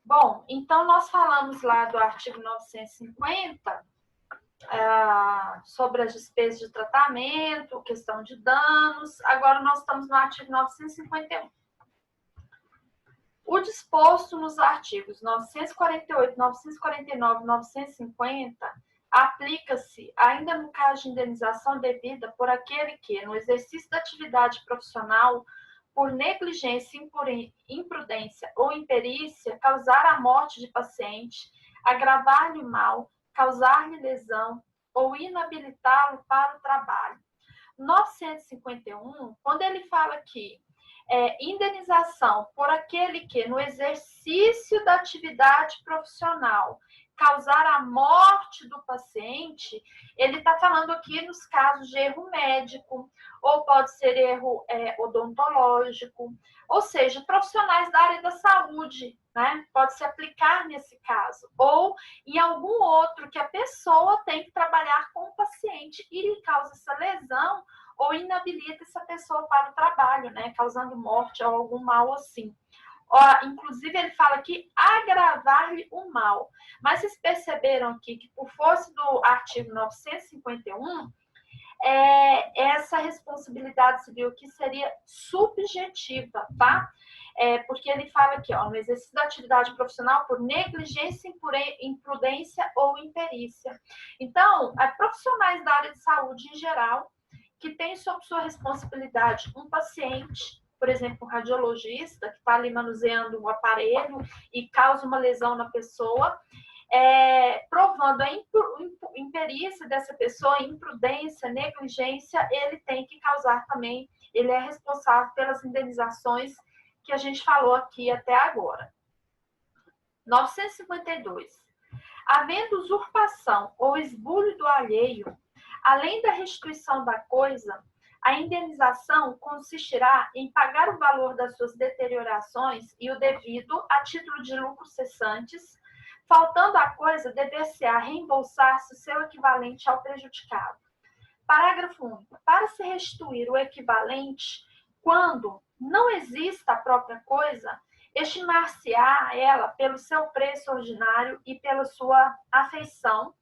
Bom, então nós falamos lá do artigo 950, sobre as despesas de tratamento, questão de danos. Agora nós estamos no artigo 951. O disposto nos artigos 948, 949 e 950 aplica-se, ainda no caso de indenização devida por aquele que, no exercício da atividade profissional, por negligência, imprudência ou imperícia, causar a morte de paciente, agravar-lhe o mal, causar-lhe lesão ou inabilitá-lo para o trabalho. 951, quando ele fala que indenização por aquele que, no exercício da atividade profissional, causar a morte do paciente, ele está falando aqui nos casos de erro médico, ou pode ser erro odontológico, ou seja, profissionais da área da saúde, né? Pode se aplicar nesse caso, ou em algum outro que a pessoa tem que trabalhar com o paciente e lhe causa essa lesão ou inabilita essa pessoa para o trabalho, né? Causando morte ou algum mal assim. Inclusive, ele fala aqui agravar-lhe o mal. Mas vocês perceberam aqui que, por força do artigo 951, essa responsabilidade civil que seria subjetiva, tá? Porque ele fala aqui, ó, no exercício da atividade profissional por negligência, imprudência ou imperícia. Então, profissionais da área de saúde em geral, que tem sob sua responsabilidade um paciente, por exemplo, um radiologista, que está ali manuseando um aparelho e causa uma lesão na pessoa, provando a imperícia dessa pessoa, imprudência, negligência, ele tem que causar também, ele é responsável pelas indenizações que a gente falou aqui até agora. 952. Havendo usurpação ou esbulho do alheio, além da restituição da coisa, a indenização consistirá em pagar o valor das suas deteriorações e o devido a título de lucros cessantes, faltando a coisa, dever-se-á reembolsar-se o seu equivalente ao prejudicado. Parágrafo único. Para se restituir o equivalente, quando não exista a própria coisa, estimar-se-á ela pelo seu preço ordinário e pela sua afeição,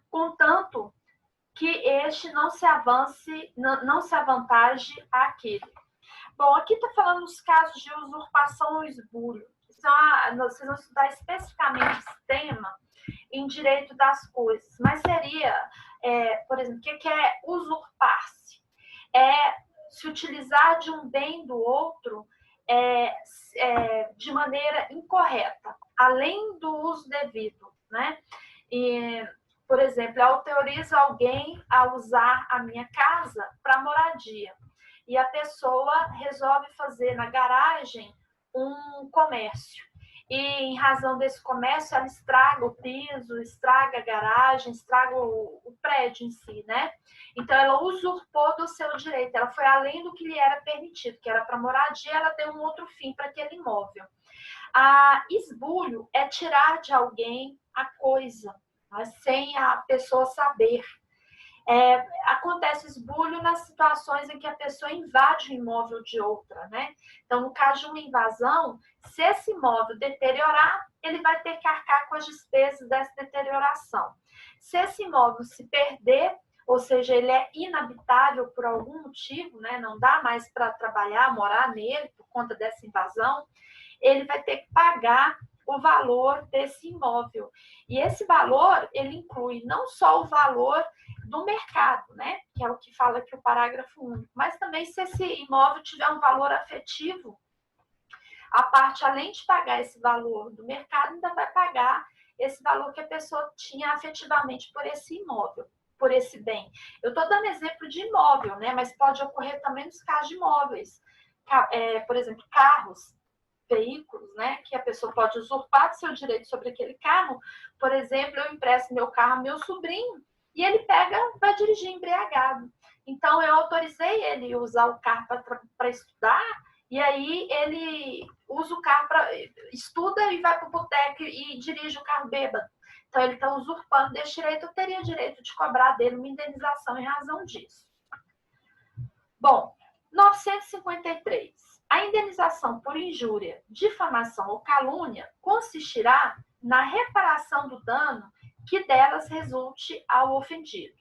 contanto que este não se avantaje àquele. Bom, aqui está falando dos casos de usurpação ou esbulho. Vocês vão estudar especificamente esse tema em direito das coisas, mas seria, por exemplo, o que é usurpar-se? É se utilizar de um bem do outro de maneira incorreta, além do uso devido, né? Por exemplo, eu autorizo alguém a usar a minha casa para moradia. E a pessoa resolve fazer na garagem um comércio. E, em razão desse comércio, ela estraga o piso, estraga a garagem, estraga o prédio em si, né? Então, ela usurpou do seu direito. Ela foi além do que lhe era permitido, que era para moradia, ela deu um outro fim para aquele imóvel. Esbulho é tirar de alguém a coisa, sem a pessoa saber. Acontece esbulho nas situações em que a pessoa invade o imóvel de outra, né? Então, no caso de uma invasão, se esse imóvel deteriorar, ele vai ter que arcar com as despesas dessa deterioração. Se esse imóvel se perder, ou seja, ele é inabitável por algum motivo, né? Não dá mais para trabalhar, morar nele por conta dessa invasão, ele vai ter que pagar o valor desse imóvel. E esse valor, ele inclui não só o valor do mercado, né? Que é o que fala aqui o parágrafo único, mas também se esse imóvel tiver um valor afetivo, a parte, além de pagar esse valor do mercado, ainda vai pagar esse valor que a pessoa tinha afetivamente por esse imóvel, por esse bem. Eu estou dando exemplo de imóvel, né? Mas pode ocorrer também nos casos de imóveis. Por exemplo, carros, veículos, né, que a pessoa pode usurpar de seu direito sobre aquele carro. Por exemplo, eu empresto meu carro ao meu sobrinho e ele vai dirigir embriagado. Então, eu autorizei ele a usar o carro para estudar, e aí ele usa o carro estuda e vai para o boteco e dirige o carro bêbado. Então, ele está usurpando desse direito, eu teria direito de cobrar dele uma indenização em razão disso. Bom, 953. A indenização por injúria, difamação ou calúnia consistirá na reparação do dano que delas resulte ao ofendido.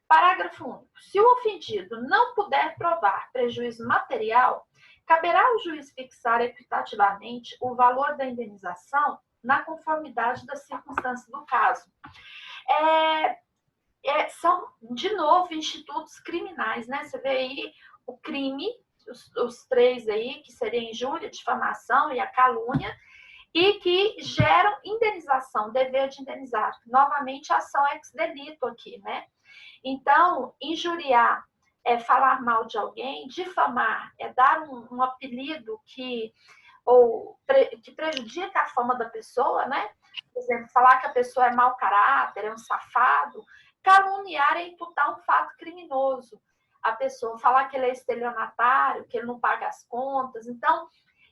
Parágrafo único. Se o ofendido não puder provar prejuízo material, caberá ao juiz fixar equitativamente o valor da indenização na conformidade das circunstâncias do caso. São, de novo, institutos criminais, né? Você vê aí o crime, os três aí, que seriam a injúria, a difamação e a calúnia, e que geram indenização, dever de indenizar. Novamente, ação ex delito aqui, né? Então, injuriar é falar mal de alguém, difamar é dar um apelido que prejudica a fama da pessoa, né? Por exemplo, falar que a pessoa é mau caráter, é um safado. Caluniar é imputar um fato criminoso. A pessoa falar que ele é estelionatário, que ele não paga as contas. Então,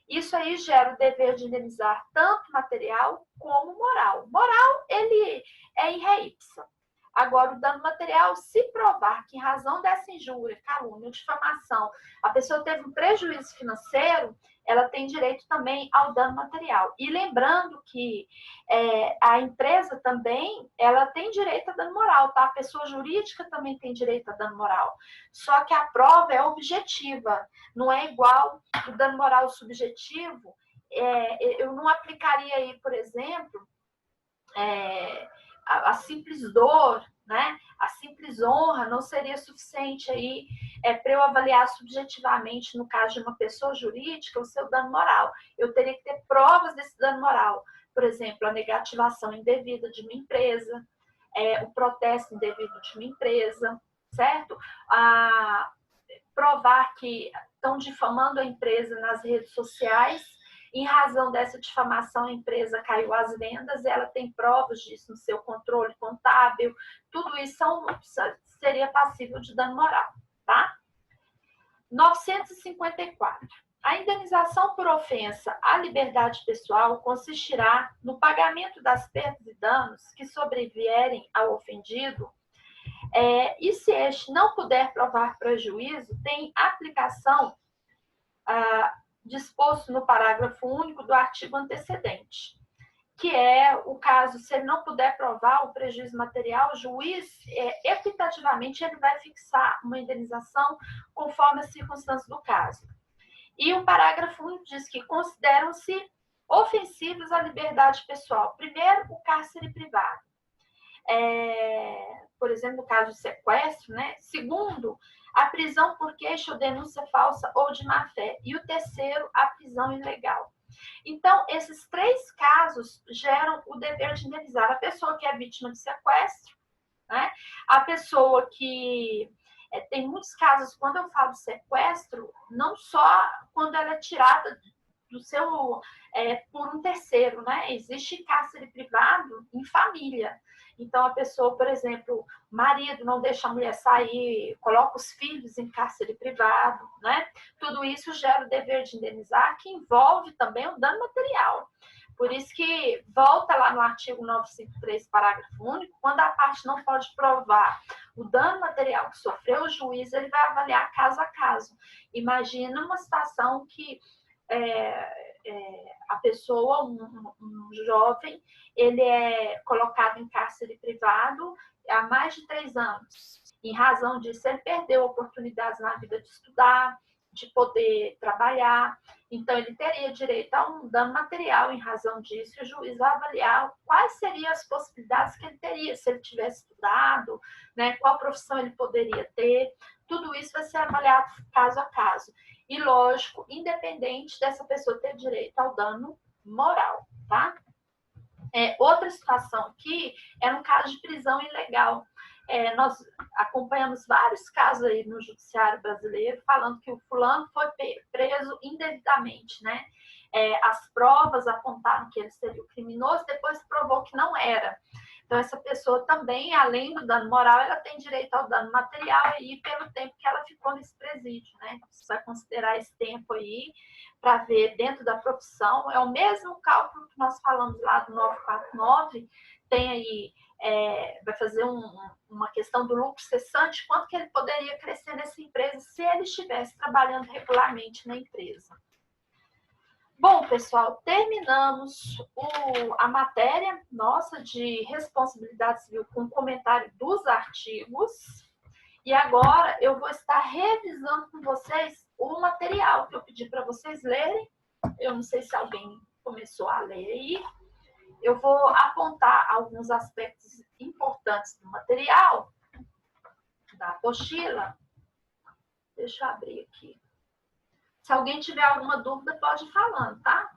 isso aí gera o dever de indenizar tanto material como moral. Moral, ele é in re ipsa. Agora, o dano material, se provar que em razão dessa injúria, calúnia ou difamação, a pessoa teve um prejuízo financeiro, ela tem direito também ao dano material. E lembrando que a empresa também, ela tem direito a dano moral, tá? A pessoa jurídica também tem direito a dano moral. Só que a prova é objetiva, não é igual o dano moral subjetivo. Eu não aplicaria aí, por exemplo, a simples dor, né? A simples honra não seria suficiente aí para eu avaliar subjetivamente, no caso de uma pessoa jurídica, o seu dano moral. Eu teria que ter provas desse dano moral. Por exemplo, a negativação indevida de uma empresa, o protesto indevido de uma empresa, certo? Provar que estão difamando a empresa nas redes sociais. Em razão dessa difamação, a empresa caiu às vendas, ela tem provas disso no seu controle contábil, tudo isso seria passível de dano moral, tá? 954. A indenização por ofensa à liberdade pessoal consistirá no pagamento das perdas e danos que sobrevierem ao ofendido, e se este não puder provar prejuízo, tem aplicação disposto no parágrafo único do artigo antecedente, que é o caso, se ele não puder provar o prejuízo material, o juiz, equitativamente, ele vai fixar uma indenização conforme as circunstâncias do caso. E o parágrafo único diz que consideram-se ofensivos à liberdade pessoal. Primeiro, o cárcere privado. Por exemplo, no caso de sequestro, né? Segundo, a prisão por queixa ou denúncia falsa ou de má-fé. E o terceiro, a prisão ilegal. Então, esses três casos geram o dever de indenizar a pessoa que é vítima de sequestro, né? A pessoa que... tem muitos casos, quando eu falo sequestro, não só quando ela é tirada do seu... por um terceiro, né? Existe cárcere privado em família. Então, a pessoa, por exemplo, marido não deixa a mulher sair, coloca os filhos em cárcere privado, né? Tudo isso gera o dever de indenizar, que envolve também o dano material. Por isso que volta lá no artigo 953, parágrafo único, quando a parte não pode provar o dano material que sofreu, o juiz ele vai avaliar caso a caso. Imagina uma situação que a pessoa, um jovem, ele é colocado em cárcere privado há mais de 3 anos. Em razão disso, ele perdeu oportunidades na vida de estudar, de poder trabalhar. Então, ele teria direito a um dano material em razão disso, e o juiz vai avaliar quais seriam as possibilidades que ele teria, se ele tivesse estudado, né, qual profissão ele poderia ter. Tudo isso vai ser avaliado caso a caso. E, lógico, independente dessa pessoa ter direito ao dano moral, tá? Outra situação aqui é no caso de prisão ilegal. Nós acompanhamos vários casos aí no judiciário brasileiro falando que o fulano foi preso indevidamente, né? As provas apontaram que ele seria o criminoso, depois provou que não era. Então, essa pessoa também, além do dano moral, ela tem direito ao dano material e pelo tempo que ela ficou nesse presídio, né? Você vai considerar esse tempo aí para ver dentro da profissão. É o mesmo cálculo que nós falamos lá do 949, tem aí, vai fazer uma questão do lucro cessante, quanto que ele poderia crescer nessa empresa se ele estivesse trabalhando regularmente na empresa. Bom, pessoal, terminamos a matéria nossa de responsabilidade civil com comentário dos artigos. E agora eu vou estar revisando com vocês o material que eu pedi para vocês lerem. Eu não sei se alguém começou a ler aí. Eu vou apontar alguns aspectos importantes do material, da apostila. Deixa eu abrir aqui. Se alguém tiver alguma dúvida, pode ir falando, tá?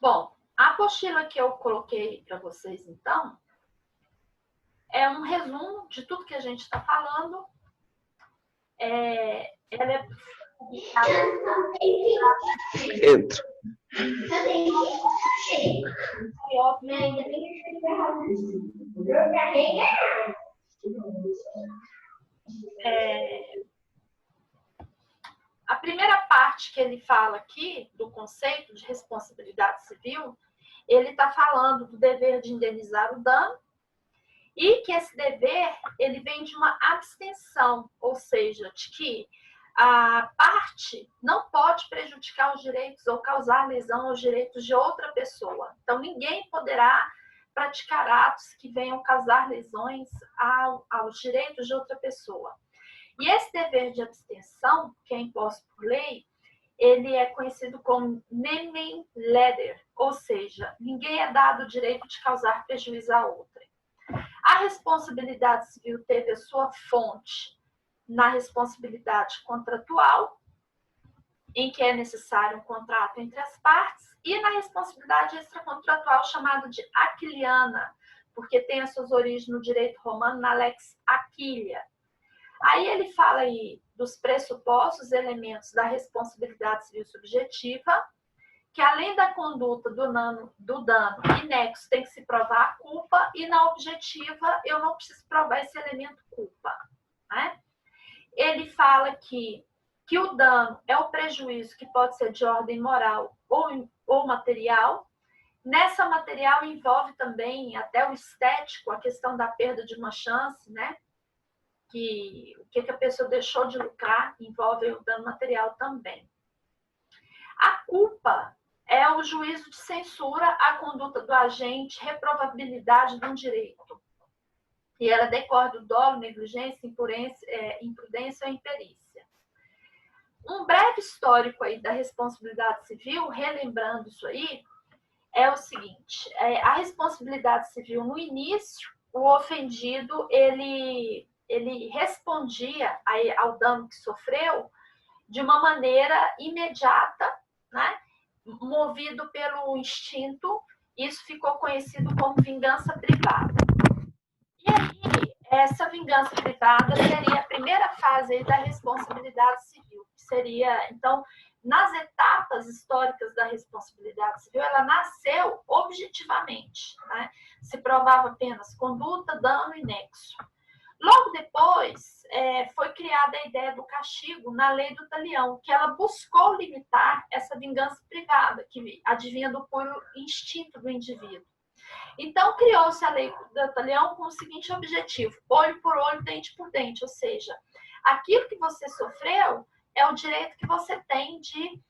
Bom, a apostila que eu coloquei para vocês, então, é um resumo de tudo que a gente está falando. Ela é publicada. Entra. A primeira parte que ele fala aqui, do conceito de responsabilidade civil, ele está falando do dever de indenizar o dano e que esse dever ele vem de uma abstenção, ou seja, de que a parte não pode prejudicar os direitos ou causar lesão aos direitos de outra pessoa. Então, ninguém poderá praticar atos que venham causar lesões aos direitos de outra pessoa. E esse dever de abstenção, que é imposto por lei, ele é conhecido como nemmen leder, ou seja, ninguém é dado o direito de causar prejuízo a outra. A responsabilidade civil teve a sua fonte na responsabilidade contratual, em que é necessário um contrato entre as partes, e na responsabilidade extracontratual chamada de aquiliana, porque tem as suas origens no direito romano, na lex Aquilia. Aí ele fala aí dos pressupostos, elementos da responsabilidade civil subjetiva, que além da conduta do dano e nexo tem que se provar a culpa, e na objetiva eu não preciso provar esse elemento culpa, né? Ele fala que o dano é o prejuízo que pode ser de ordem moral ou material. Nessa material envolve também até o estético, a questão da perda de uma chance, né? O que a pessoa deixou de lucrar envolve o dano material também. A culpa é o juízo de censura à conduta do agente, reprovabilidade de um direito. E ela decorre do dolo, negligência, imprudência ou imperícia. Um breve histórico aí da responsabilidade civil, relembrando isso aí, é o seguinte: a responsabilidade civil, no início, o ofendido ele respondia ao dano que sofreu de uma maneira imediata, né? Movido pelo instinto. Isso ficou conhecido como vingança privada. E aí, essa vingança privada seria a primeira fase da responsabilidade civil, que seria, então, nas etapas históricas da responsabilidade civil, ela nasceu objetivamente, né? Se provava apenas conduta, dano e nexo. Logo depois, foi criada a ideia do castigo na lei do talião, que ela buscou limitar essa vingança privada, que advinha do puro instinto do indivíduo. Então, criou-se a lei do talião com o seguinte objetivo: olho por olho, dente por dente, ou seja, aquilo que você sofreu é o direito que você tem de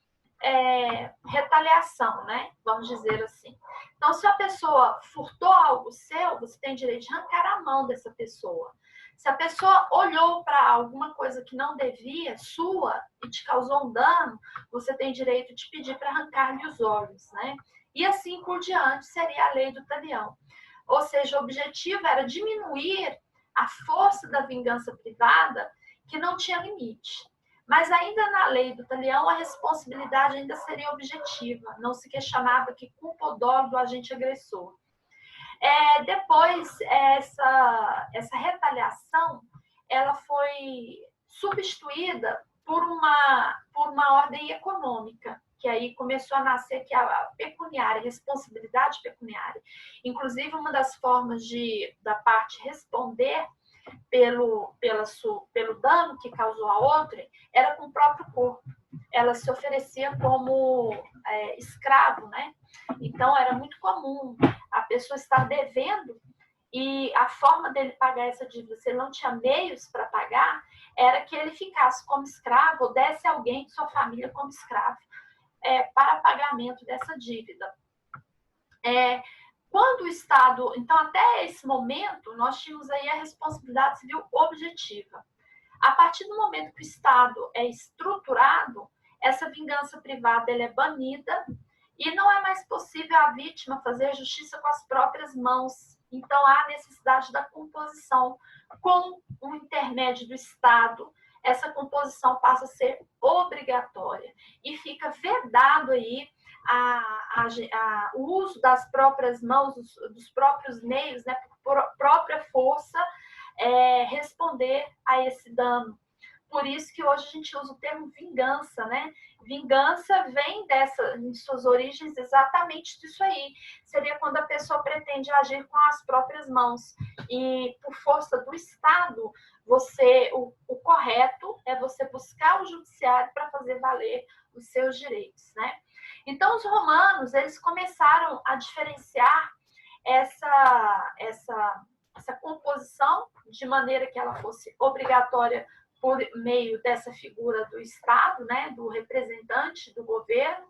retaliação, né? Vamos dizer assim. Então, se a pessoa furtou algo seu, você tem direito de arrancar a mão dessa pessoa. Se a pessoa olhou para alguma coisa que não devia, sua, e te causou um dano, você tem direito de pedir para arrancar-lhe os olhos, né? E assim por diante seria a lei do talião. Ou seja, o objetivo era diminuir a força da vingança privada, que não tinha limite. Mas ainda na lei do talião, a responsabilidade ainda seria objetiva, não se questionava que culpa ou dolo do agente agressor. Depois, essa retaliação, ela foi substituída por uma ordem econômica, que aí começou a nascer, que é a pecuniária, a responsabilidade pecuniária. Inclusive, uma das formas da parte responder pelo dano que causou a outra era com o próprio corpo. Ela se oferecia como escravo, né? Então, era muito comum a pessoa estar devendo e a forma dele pagar essa dívida, se ele não tinha meios para pagar, era que ele ficasse como escravo ou desse alguém de sua família como escravo para pagamento dessa dívida. Quando o Estado... Então, até esse momento, nós tínhamos aí a responsabilidade civil objetiva. A partir do momento que o Estado é estruturado, essa vingança privada ela é banida e não é mais possível a vítima fazer justiça com as próprias mãos. Então, há necessidade da composição com o intermédio do Estado. Essa composição passa a ser obrigatória e fica vedado aí o uso das próprias mãos, dos próprios meios, né, por própria força, responder a esse dano. Por isso que hoje a gente usa o termo vingança, né? Vingança vem em suas origens exatamente disso aí. Seria quando a pessoa pretende agir com as próprias mãos. E por força do Estado, o correto é você buscar o judiciário para fazer valer os seus direitos, né? Então, os romanos, eles começaram a diferenciar essa composição de maneira que ela fosse obrigatória por meio dessa figura do Estado, né, do representante do governo,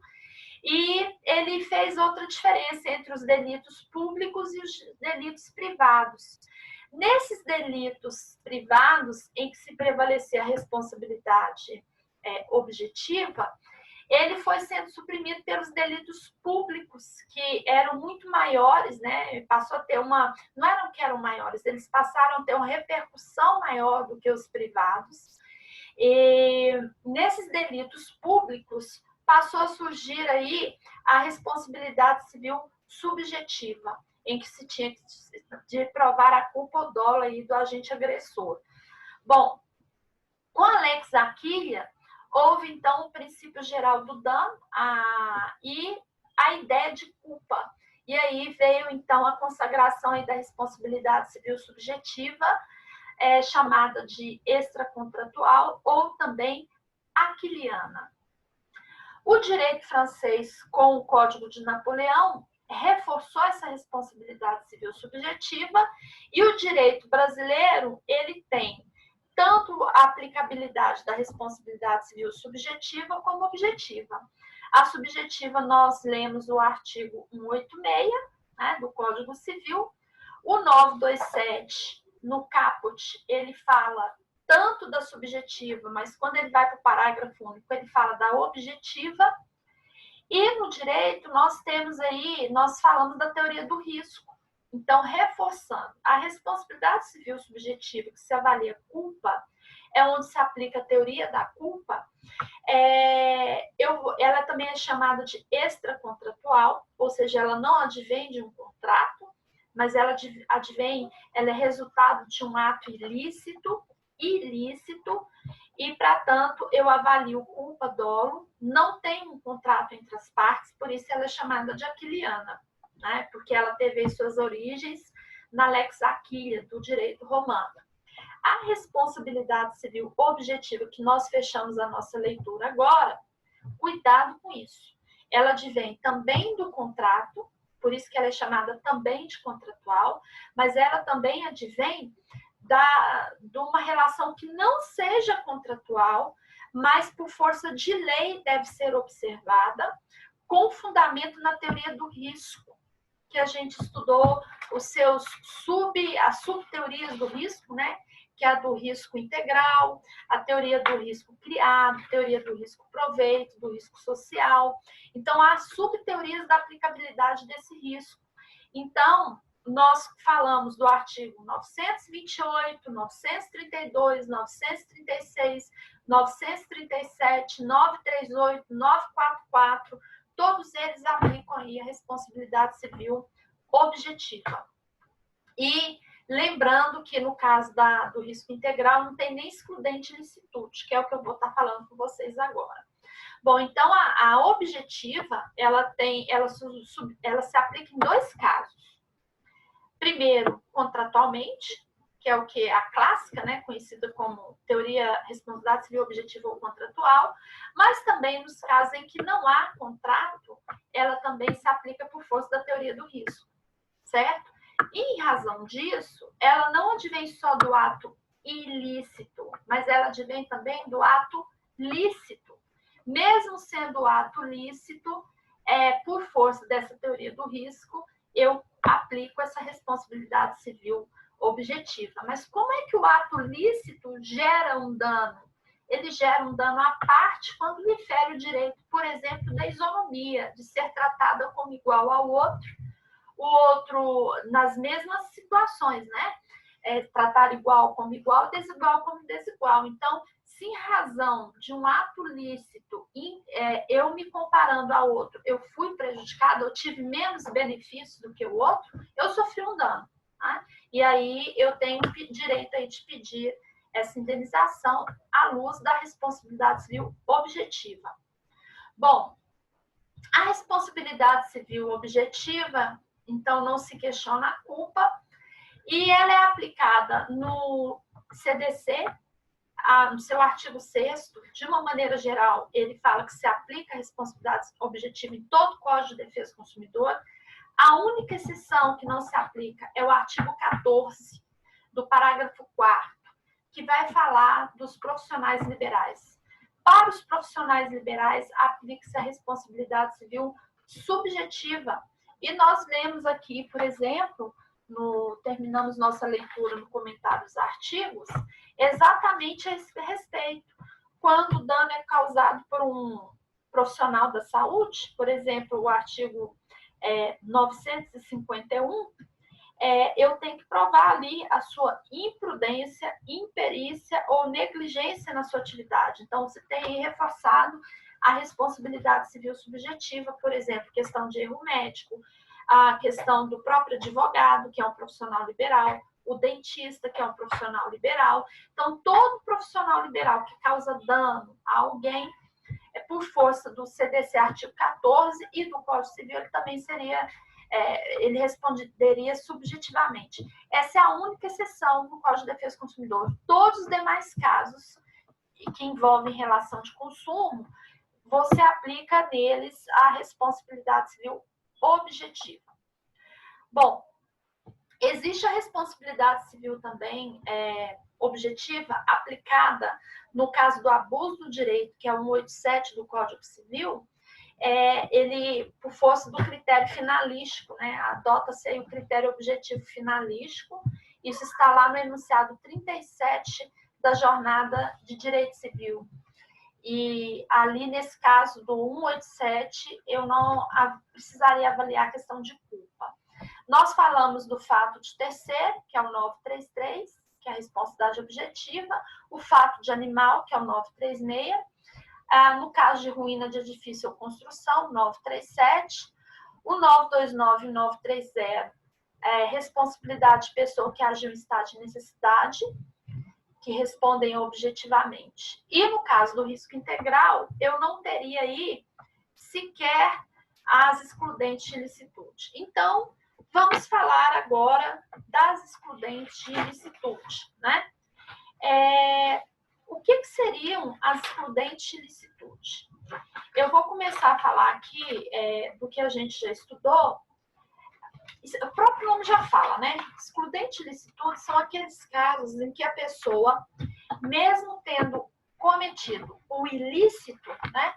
e ele fez outra diferença entre os delitos públicos e os delitos privados. Nesses delitos privados, em que se prevalecia a responsabilidade objetiva, ele foi sendo suprimido pelos delitos públicos, que eram muito maiores, né? Passou a ter não eram que eram maiores, eles passaram a ter uma repercussão maior do que os privados. E nesses delitos públicos passou a surgir aí a responsabilidade civil subjetiva, em que se tinha de provar a culpa ou dolo aí do agente agressor. Bom, com a Lex Aquila, houve, então, o princípio geral do dano e a ideia de culpa. E aí veio, então, a consagração aí da responsabilidade civil subjetiva, chamada de extracontratual ou também aquiliana. O direito francês, com o Código de Napoleão, reforçou essa responsabilidade civil subjetiva e o direito brasileiro, ele tem tanto a aplicabilidade da responsabilidade civil subjetiva como objetiva. A subjetiva, nós lemos o artigo 186, né, do Código Civil. O 927, no caput, ele fala tanto da subjetiva, mas quando ele vai para o parágrafo único, ele fala da objetiva. E no direito, nós falamos da teoria do risco. Então, reforçando, a responsabilidade civil subjetiva, que se avalia culpa, é onde se aplica a teoria da culpa. Ela também é chamada de extracontratual, ou seja, ela não advém de um contrato, mas ela é resultado de um ato ilícito, e, para tanto, eu avalio culpa, dolo, não tem um contrato entre as partes, por isso ela é chamada de aquiliana, né? Porque ela teve suas origens na Lex Aquila, do direito romano. A responsabilidade civil objetiva, que nós fechamos a nossa leitura agora, cuidado com isso. Ela advém também do contrato, por isso que ela é chamada também de contratual, mas ela também advém de uma relação que não seja contratual, mas por força de lei deve ser observada, com fundamento na teoria do risco, que a gente estudou as subteorias do risco, né? Que é a do risco integral, a teoria do risco criado, a teoria do risco proveito, do risco social. Então, há subteorias da aplicabilidade desse risco. Então, nós falamos do artigo 928, 932, 936, 937, 938, 944, todos eles aplicam aí a responsabilidade civil objetiva. E lembrando que no caso do risco integral não tem nem excludente licitude, que é o que eu vou estar falando com vocês agora. Bom, então a objetiva, ela se aplica em dois casos. Primeiro, contratualmente, que é o que a clássica, né, conhecida como teoria responsabilidade civil objetiva ou contratual, mas também nos casos em que não há contrato, ela também se aplica por força da teoria do risco, certo? E, em razão disso, ela não advém só do ato ilícito, mas ela advém também do ato lícito. Mesmo sendo o ato lícito, por força dessa teoria do risco, eu aplico essa responsabilidade civil objetiva. Mas como é que o ato lícito gera um dano? Ele gera um dano à parte quando lhe fere o direito, por exemplo, da isonomia, de ser tratada como igual ao outro, o outro nas mesmas situações, né? Tratar igual como igual, desigual como desigual. Então, se em razão de um ato lícito, eu me comparando ao outro, eu fui prejudicada, eu tive menos benefícios do que o outro, eu sofri um dano. Tá? E aí eu tenho direito aí de pedir essa indenização à luz da responsabilidade civil objetiva. Bom, a responsabilidade civil objetiva, então, não se questiona a culpa, e ela é aplicada no CDC, no seu artigo 6º, de uma maneira geral, ele fala que se aplica a responsabilidade objetiva em todo o Código de Defesa do Consumidor. A única exceção que não se aplica é o artigo 14, do parágrafo 4º, que vai falar dos profissionais liberais. Para os profissionais liberais, aplica-se a responsabilidade civil subjetiva. E nós lemos aqui, por exemplo, terminamos nossa leitura no comentário dos artigos, exatamente a esse respeito. Quando o dano é causado por um profissional da saúde, por exemplo, o artigo 951, eu tenho que provar ali a sua imprudência, imperícia ou negligência na sua atividade. Então, você tem aí reforçado a responsabilidade civil subjetiva, por exemplo, questão de erro médico, a questão do próprio advogado, que é um profissional liberal, o dentista, que é um profissional liberal. Então, todo profissional liberal que causa dano a alguém, por força do CDC artigo 14 e do Código Civil, ele também seria... ele responderia subjetivamente. Essa é a única exceção no Código de Defesa do Consumidor. Todos os demais casos que envolvem relação de consumo, você aplica neles a responsabilidade civil objetiva. Bom, existe a responsabilidade civil também objetiva aplicada no caso do abuso do direito, que é o 187 do Código Civil. Ele, por força do critério finalístico, né, adota-se aí o critério objetivo finalístico. Isso está lá no enunciado 37 da Jornada de Direito Civil. E ali, nesse caso do 187, eu não precisaria avaliar a questão de culpa. Nós falamos do fato de terceiro, que é o 933, que é a responsabilidade objetiva, o fato de animal, que é o 936, no caso de ruína de edifício ou construção, 937, o 929 e o 930, responsabilidade de pessoa que agiu em estado de necessidade, que respondem objetivamente. E no caso do risco integral, eu não teria aí sequer as excludentes de ilicitude. Então, vamos falar agora das excludentes de ilicitude, né? O que seriam as excludentes de ilicitude? Eu vou começar a falar aqui do que a gente já estudou. O próprio nome já fala, né? Excludente de ilicitude são aqueles casos em que a pessoa, mesmo tendo cometido o ilícito, né?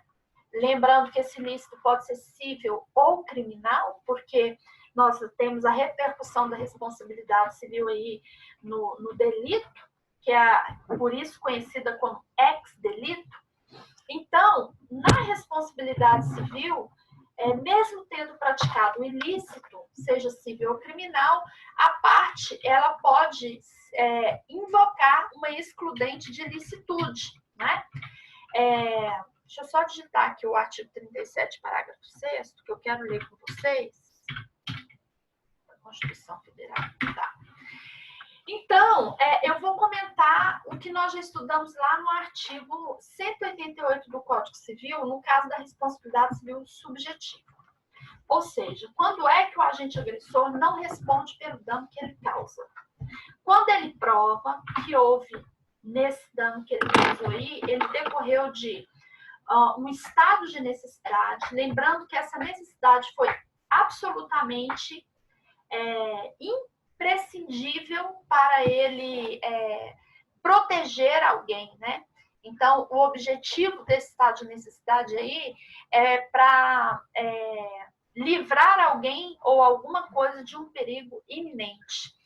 Lembrando que esse ilícito pode ser civil ou criminal, porque nós temos a repercussão da responsabilidade civil aí no delito, que é por isso conhecida como ex-delito. Então, na responsabilidade civil, mesmo tendo praticado o ilícito, seja civil ou criminal, a parte ela pode invocar uma excludente de ilicitude, né? Deixa eu só digitar aqui o artigo 37, parágrafo 6º, que eu quero ler com vocês. Constituição Federal. Tá. Então, eu vou comentar o que nós já estudamos lá no artigo 188 do Código Civil, no caso da responsabilidade civil subjetiva. Ou seja, quando é que o agente agressor não responde pelo dano que ele causa? Quando ele prova que houve, nesse dano que ele causou aí, ele decorreu de um estado de necessidade, lembrando que essa necessidade foi absolutamente imprescindível para ele proteger alguém, né? Então, o objetivo desse estado de necessidade aí é para livrar alguém ou alguma coisa de um perigo iminente.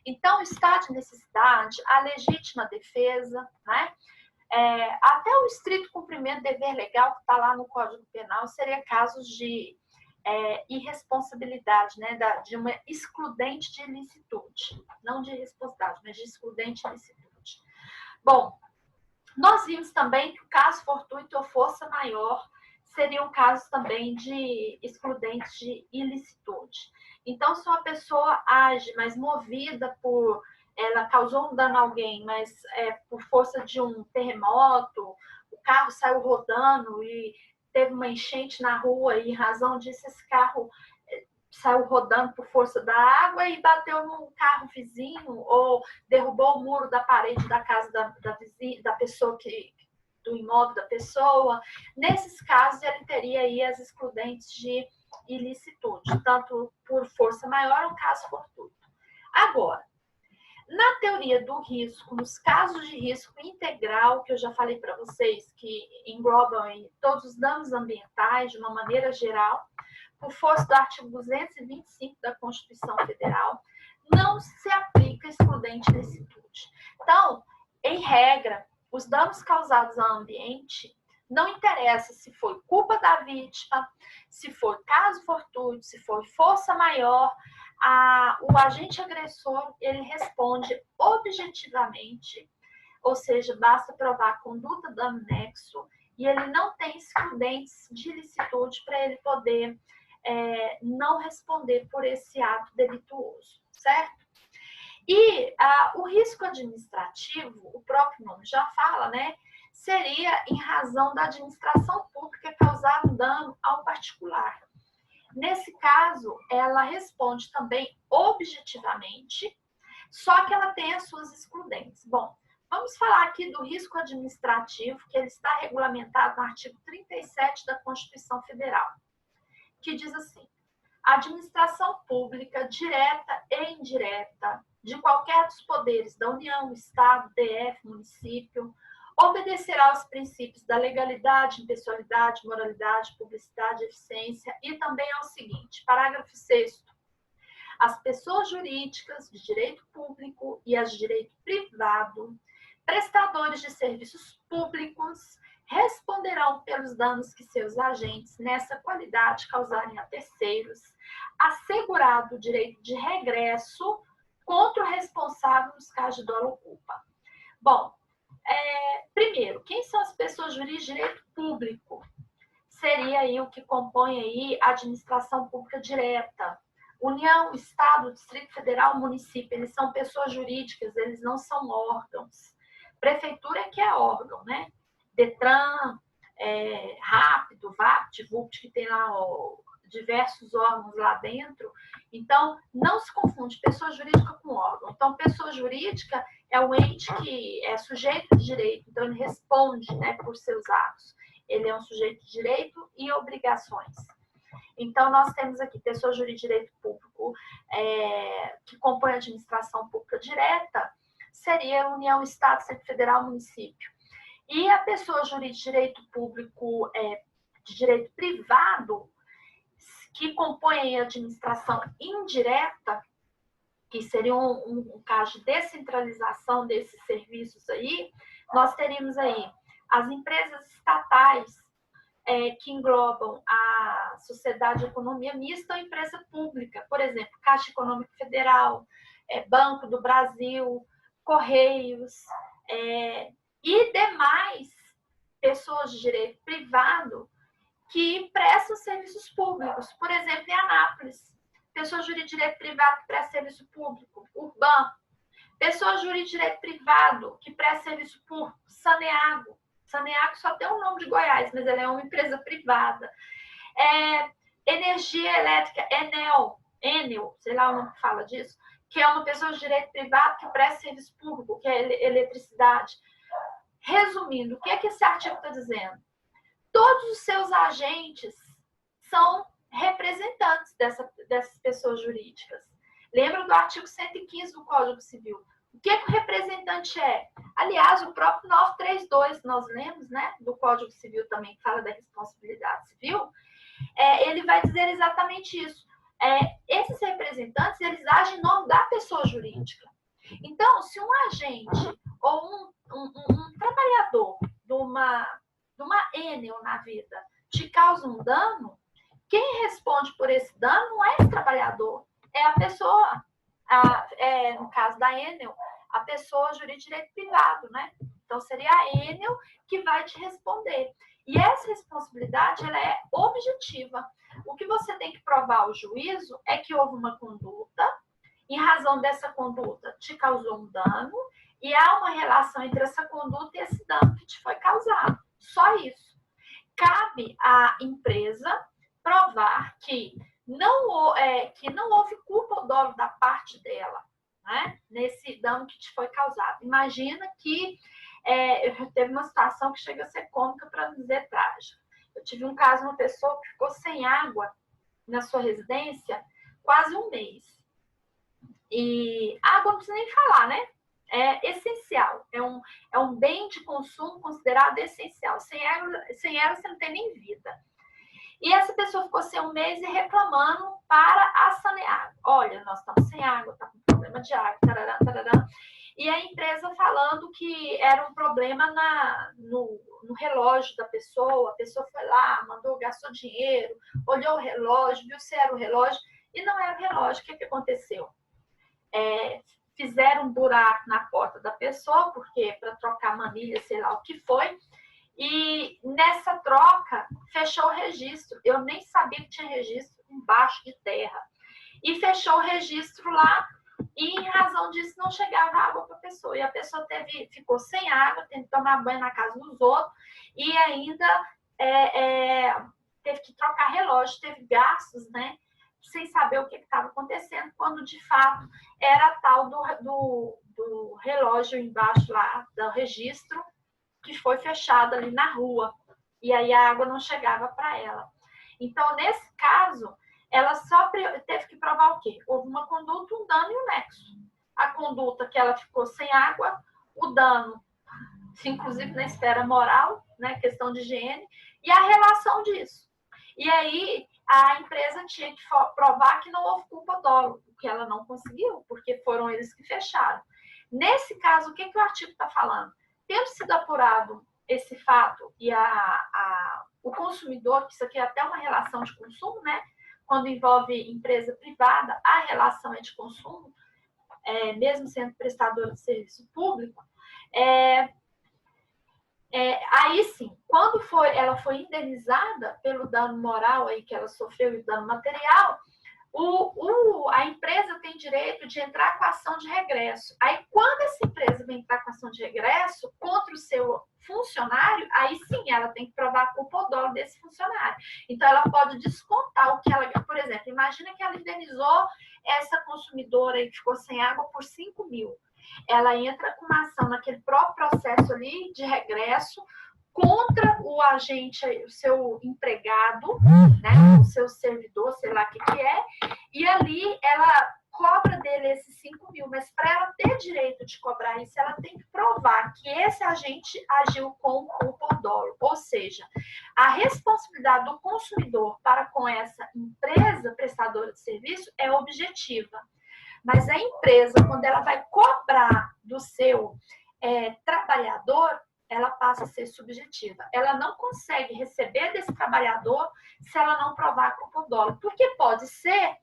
Então, o estado de necessidade, a legítima defesa, né? Até o estrito cumprimento do dever legal, que está lá no Código Penal, seria casos de irresponsabilidade, né? De uma excludente de ilicitude. Não de irresponsabilidade, mas de excludente de ilicitude. Bom, nós vimos também que o caso fortuito ou força maior seriam casos também de excludentes de ilicitude. Então, se uma pessoa age, mas movida por... ela causou um dano a alguém, mas por força de um terremoto, o carro saiu rodando e teve uma enchente na rua e, em razão disso, esse carro saiu rodando por força da água e bateu num carro vizinho ou derrubou o muro da parede da casa da pessoa do imóvel da pessoa. Nesses casos, ele teria aí as excludentes de ilicitude, tanto por força maior ou caso fortuito. Agora, na teoria do risco, nos casos de risco integral, que eu já falei para vocês, que englobam todos os danos ambientais de uma maneira geral, por força do artigo 225 da Constituição Federal, não se aplica excludente de ilicitude. Então, em regra, os danos causados ao ambiente, não interessa se foi culpa da vítima, se foi caso fortuito, se foi força maior, o agente agressor, ele responde objetivamente, ou seja, basta provar a conduta dano nexo, e ele não tem excludentes de ilicitude para ele poder não responder por esse ato delituoso, certo? E o risco administrativo, o próprio nome já fala, né? Seria em razão da administração pública causar um dano ao particular. Nesse caso, ela responde também objetivamente, só que ela tem as suas excludentes. Bom, vamos falar aqui do risco administrativo, que ele está regulamentado no artigo 37 da Constituição Federal, que diz assim: a administração pública, direta e indireta, de qualquer dos poderes da União, Estado, DF, município, obedecerá aos princípios da legalidade, impessoalidade, moralidade, publicidade, eficiência e também ao seguinte, parágrafo 6º, as pessoas jurídicas de direito público e as de direito privado, prestadores de serviços públicos, responderão pelos danos que seus agentes nessa qualidade causarem a terceiros, assegurado o direito de regresso contra o responsável nos casos de dolo ou culpa. Bom, primeiro, quem são as pessoas jurídicas de direito público? Seria aí o que compõe aí a administração pública direta. União, Estado, Distrito Federal, município, eles são pessoas jurídicas, eles não são órgãos. Prefeitura é que é órgão, né? Detran, Rápido, VAPT, VUPT, que tem lá diversos órgãos lá dentro. Então, não se confunde pessoa jurídica com órgão. Então, pessoa jurídica é o ente que é sujeito de direito, então ele responde, né, por seus atos. Ele é um sujeito de direito e obrigações. Então, nós temos aqui pessoa jurídica de direito público que compõe a administração pública direta, seria União, Estado, Distrito Federal, município. E a pessoa jurídica de direito público de direito privado, que compõe a administração indireta, que seria um caso de descentralização desses serviços aí, nós teríamos aí as empresas estatais, que englobam a sociedade de economia mista ou empresa pública, por exemplo, Caixa Econômica Federal, Banco do Brasil, Correios, e demais pessoas de direito privado que prestam serviços públicos. Por exemplo, em Anápolis, pessoa jurídica de direito privado que presta serviço público, Urban, pessoa jurídica de direito privado que presta serviço público, Saneago. Saneago só tem o nome de Goiás, mas ela é uma empresa privada. Energia elétrica, Enel, sei lá o nome que fala disso, que é uma pessoa de direito privado que presta serviço público, que é eletricidade. Resumindo, o que é que esse artigo está dizendo? Todos os seus agentes são representantes dessas pessoas jurídicas. Lembra do artigo 115 do Código Civil? O que o representante é? Aliás, o próprio 932, nós lemos, né, do Código Civil também, que fala da responsabilidade civil, ele vai dizer exatamente isso. Esses representantes, eles agem em nome da pessoa jurídica. Então, se um agente ou um trabalhador de uma Enel na vida te causa um dano, quem responde por esse dano não é esse trabalhador, é a pessoa, no caso da Enel, a pessoa jurídica de direito privado, né? Então, seria a Enel que vai te responder. E essa responsabilidade, ela é objetiva. O que você tem que provar ao juízo é que houve uma conduta, em razão dessa conduta te causou um dano, e há uma relação entre essa conduta e esse dano que te foi causado. Só isso. Cabe à empresa provar que não houve culpa ou dolo da parte dela, né, nesse dano que te foi causado. Imagina que teve uma situação que chega a ser cômica, para não dizer trágica. Eu tive um caso de uma pessoa que ficou sem água na sua residência quase um mês. E água não precisa nem falar, né? É essencial. É um bem de consumo considerado essencial. Sem ela você não tem nem vida. E essa pessoa ficou sem um mês e reclamando para a Saneago. Olha, nós estamos sem água, está com problema de água, tarará, tarará. E a empresa falando que era um problema no relógio da pessoa. A pessoa foi lá, gastou dinheiro, olhou o relógio, viu se era o relógio, e não era o relógio. O que aconteceu? Fizeram um buraco na porta da pessoa, porque para trocar manilha, sei lá o que foi, e nessa troca fechou o registro. Eu nem sabia que tinha registro embaixo de terra. E fechou o registro lá, e em razão disso não chegava água para a pessoa. E a pessoa ficou sem água, teve que tomar banho na casa dos outros, e ainda teve que trocar relógio, teve gastos, né? Sem saber o que estava acontecendo, quando de fato era tal do relógio embaixo lá do registro, que foi fechado ali na rua, e aí a água não chegava para ela. Então, nesse caso, ela só teve que provar o quê? Houve uma conduta, um dano e um nexo. A conduta que ela ficou sem água, o dano, inclusive na esfera moral, né, questão de higiene, e a relação disso. E aí, a empresa tinha que provar que não houve culpa dolo, o que ela não conseguiu, porque foram eles que fecharam. Nesse caso, o que o artigo está falando? Tendo sido apurado esse fato e o consumidor, que isso aqui é até uma relação de consumo, né? Quando envolve empresa privada, a relação é de consumo, mesmo sendo prestadora de serviço público. Aí sim, quando ela foi indenizada pelo dano moral aí que ela sofreu e dano material, a empresa tem direito de entrar com a ação de regresso. Aí, quando essa empresa vem entrar com a ação de regresso contra o seu funcionário, aí sim ela tem que provar a culpa ou dolo desse funcionário. Então, ela pode descontar o que ela... Por exemplo, imagina que ela indenizou essa consumidora aí que ficou sem água por 5 mil. Ela entra com uma ação naquele próprio processo ali de regresso contra o agente, o seu empregado, né, o seu servidor, sei lá o que é, e ali ela cobra dele esses 5 mil, mas para ela ter direito de cobrar isso, ela tem que provar que esse agente agiu com culpa ou dolo, ou seja, a responsabilidade do consumidor para com essa empresa prestadora de serviço é objetiva, mas a empresa, quando ela vai cobrar do seu trabalhador, ela passa a ser subjetiva. Ela não consegue receber desse trabalhador se ela não provar culpa ou dolo. Porque pode ser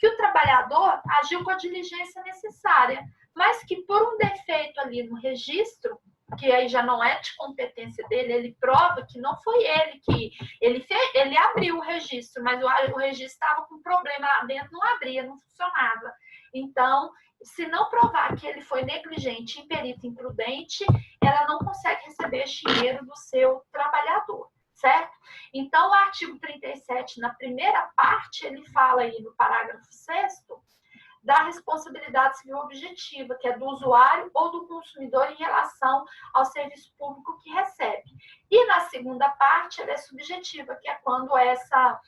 que o trabalhador agiu com a diligência necessária, mas que por um defeito ali no registro, que aí já não é de competência dele, ele prova que não foi ele que... Ele abriu o registro, mas o registro estava com problema lá dentro, não abria, não funcionava. Então, se não provar que ele foi negligente, imperito, imprudente, ela não consegue receber esse dinheiro do seu trabalhador, certo? Então, o artigo 37, na primeira parte, ele fala aí no parágrafo 6º, da responsabilidade civil objetiva, que é do usuário ou do consumidor em relação ao serviço público que recebe. E na segunda parte, ela é subjetiva, que é quando essa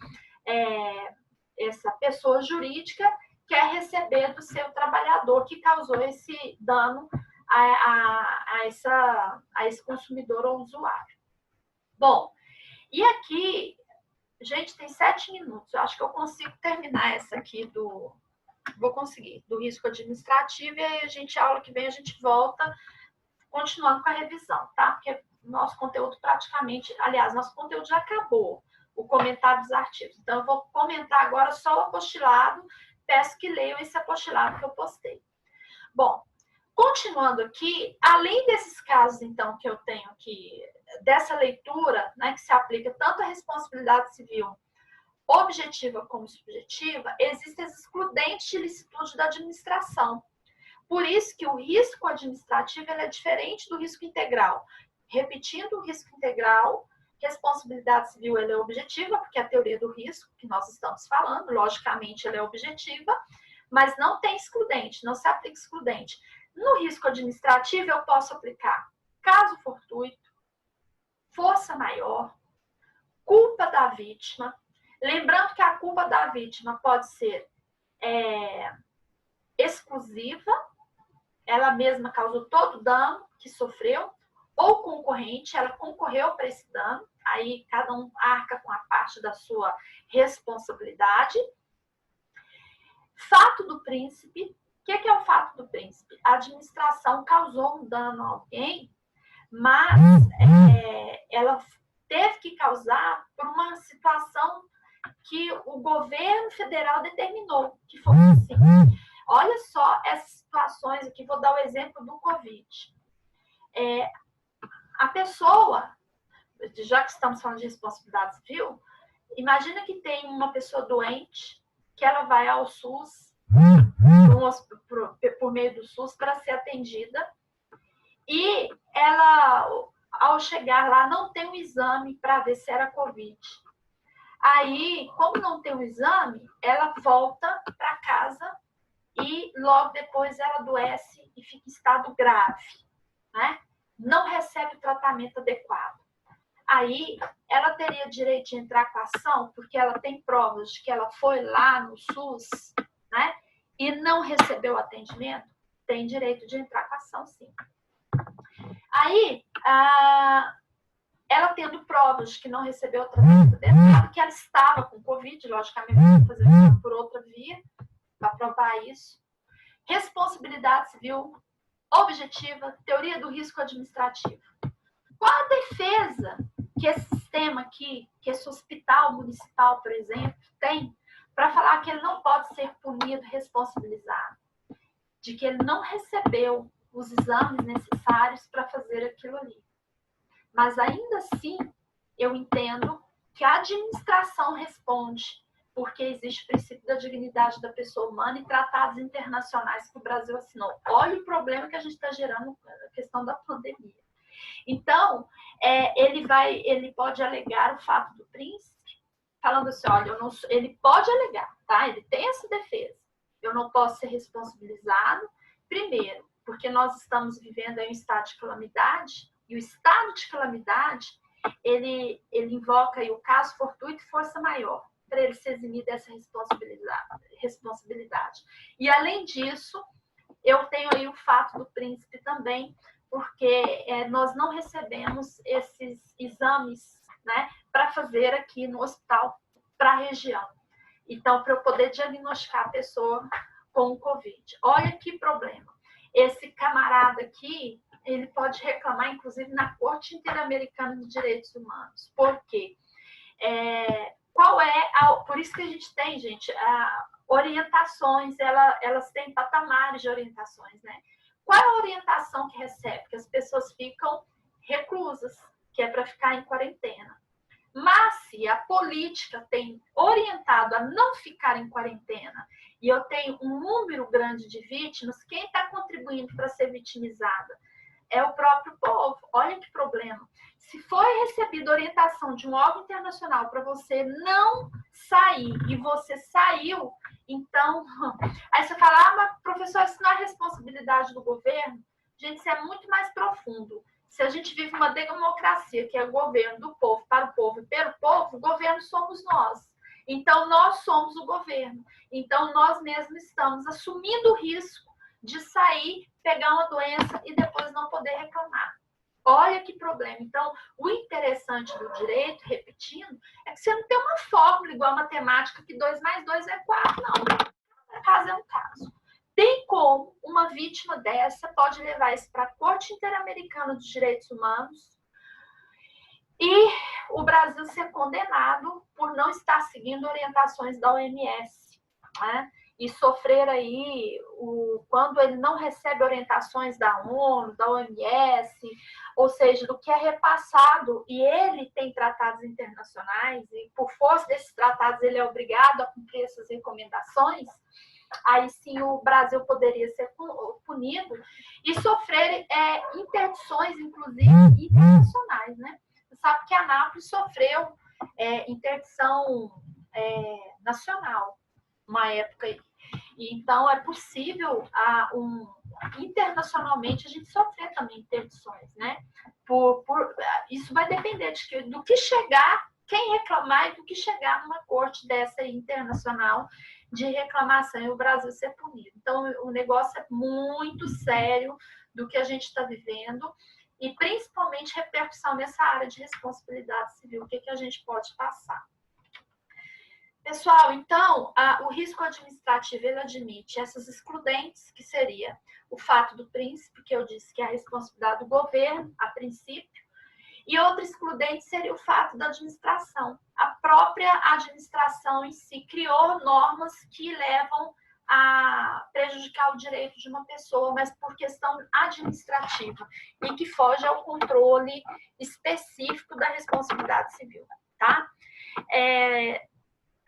pessoa jurídica quer receber do seu trabalhador que causou esse dano a esse consumidor ou usuário. Bom, e aqui, gente, tem 7 minutos. Eu acho que eu consigo terminar essa aqui vou conseguir, do risco administrativo, e aí aula que vem, a gente volta continuando com a revisão, tá? Porque nosso conteúdo praticamente, aliás, nosso conteúdo já acabou, o comentário dos artigos. Então, eu vou comentar agora só o apostilado, peço que leiam esse apostilado que eu postei. Bom, continuando aqui, além desses casos, então, que eu tenho aqui, dessa leitura, né, que se aplica tanto à responsabilidade civil objetiva como subjetiva, existem as excludentes de licitude da administração. Por isso que o risco administrativo ele é diferente do risco integral. Repetindo, o risco integral, responsabilidade civil ela é objetiva, porque é a teoria do risco que nós estamos falando, logicamente ela é objetiva, mas não tem excludente, não se aplica excludente. No risco administrativo, eu posso aplicar caso fortuito, força maior, culpa da vítima. Lembrando que a culpa da vítima pode ser exclusiva, ela mesma causou todo o dano que sofreu, ou concorrente, ela concorreu para esse dano, aí cada um arca com a parte da sua responsabilidade. Fato do príncipe. O que é o fato do príncipe? A administração causou um dano a alguém, mas ela teve que causar por uma situação que o governo federal determinou, que foi assim. Olha só essas situações aqui, vou dar o exemplo do Covid. A pessoa, já que estamos falando de responsabilidade civil, imagina que tem uma pessoa doente, que ela vai ao SUS, por meio do SUS, para ser atendida, e ela, ao chegar lá, não tem um exame para ver se era Covid. Aí, como não tem um exame, ela volta para casa e logo depois ela adoece e fica em estado grave, né? Não recebe o tratamento adequado. Aí, ela teria direito de entrar com a ação, porque ela tem provas de que ela foi lá no SUS, né? E não recebeu atendimento? Tem direito de entrar com a ação, sim. Aí, ela tendo provas de que não recebeu o tratamento adequado, que ela estava com Covid, logicamente, vou fazer por outra via, para provar isso. Responsabilidade civil objetiva, teoria do risco administrativo. Qual a defesa que esse sistema aqui, que esse hospital municipal, por exemplo, tem para falar que ele não pode ser punido, responsabilizado? De que ele não recebeu os exames necessários para fazer aquilo ali. Mas ainda assim, eu entendo que a administração responde, porque existe o princípio da dignidade da pessoa humana e tratados internacionais que o Brasil assinou. Olha o problema que a gente está gerando com a questão da pandemia. Então, ele pode alegar o fato do príncipe, falando assim, olha, ele pode alegar, tá? Ele tem essa defesa. Eu não posso ser responsabilizado, primeiro, porque nós estamos vivendo aí um estado de calamidade, e o estado de calamidade, ele invoca aí o caso fortuito e força maior, para ele se eximir dessa responsabilidade. E, além disso, eu tenho aí o fato do príncipe também, porque nós não recebemos esses exames, né, para fazer aqui no hospital para a região. Então, para eu poder diagnosticar a pessoa com o Covid. Olha que problema. Esse camarada aqui, ele pode reclamar, inclusive, na Corte Interamericana de Direitos Humanos. Por quê? Por isso que a gente tem, gente, orientações, elas têm patamares de orientações, né? Qual é a orientação que recebe? Que as pessoas ficam reclusas, que é para ficar em quarentena. Mas se a política tem orientado a não ficar em quarentena e eu tenho um número grande de vítimas, quem está contribuindo para ser vitimizada é o próprio povo. Olha que problema. Se foi recebida orientação de um órgão internacional para você não sair e você saiu, então... Aí você fala, mas professor, isso não é responsabilidade do governo? Gente, isso é muito mais profundo. Se a gente vive uma democracia, que é o governo do povo, para o povo e pelo povo, o governo somos nós. Então, nós somos o governo. Então, nós mesmos estamos assumindo o risco de sair, pegar uma doença e depois não poder reclamar. Olha que problema. Então, o interessante do direito, repetindo, é que você não tem uma fórmula igual a matemática, que 2 mais 2 é 4, não. Cada caso é um caso. Tem como uma vítima dessa pode levar isso para a Corte Interamericana dos Direitos Humanos e o Brasil ser condenado por não estar seguindo orientações da OMS, né? E sofrer aí, quando ele não recebe orientações da ONU, da OMS, ou seja, do que é repassado, e ele tem tratados internacionais, e por força desses tratados ele é obrigado a cumprir essas recomendações, aí sim o Brasil poderia ser punido e sofrer interdições, inclusive, internacionais, né? Você sabe que a Anápolis sofreu interdição nacional, uma época aí. Então, é possível, internacionalmente, a gente sofrer também interdições, né? Isso vai depender do que chegar, quem reclamar e do que chegar numa corte dessa internacional de reclamação e o Brasil ser punido. Então, o negócio é muito sério do que a gente está vivendo e, principalmente, repercussão nessa área de responsabilidade civil, o que a gente pode passar. Pessoal, então, o risco administrativo, ele admite essas excludentes, que seria o fato do príncipe, que eu disse que é a responsabilidade do governo, a princípio, e outra excludente seria o fato da administração. A própria administração em si criou normas que levam a prejudicar o direito de uma pessoa, mas por questão administrativa, e que foge ao controle específico da responsabilidade civil, tá?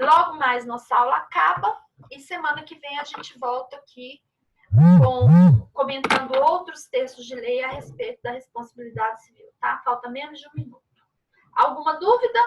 Logo mais nossa aula acaba e semana que vem a gente volta aqui comentando outros textos de lei a respeito da responsabilidade civil, tá? Falta menos de 1 minuto. Alguma dúvida?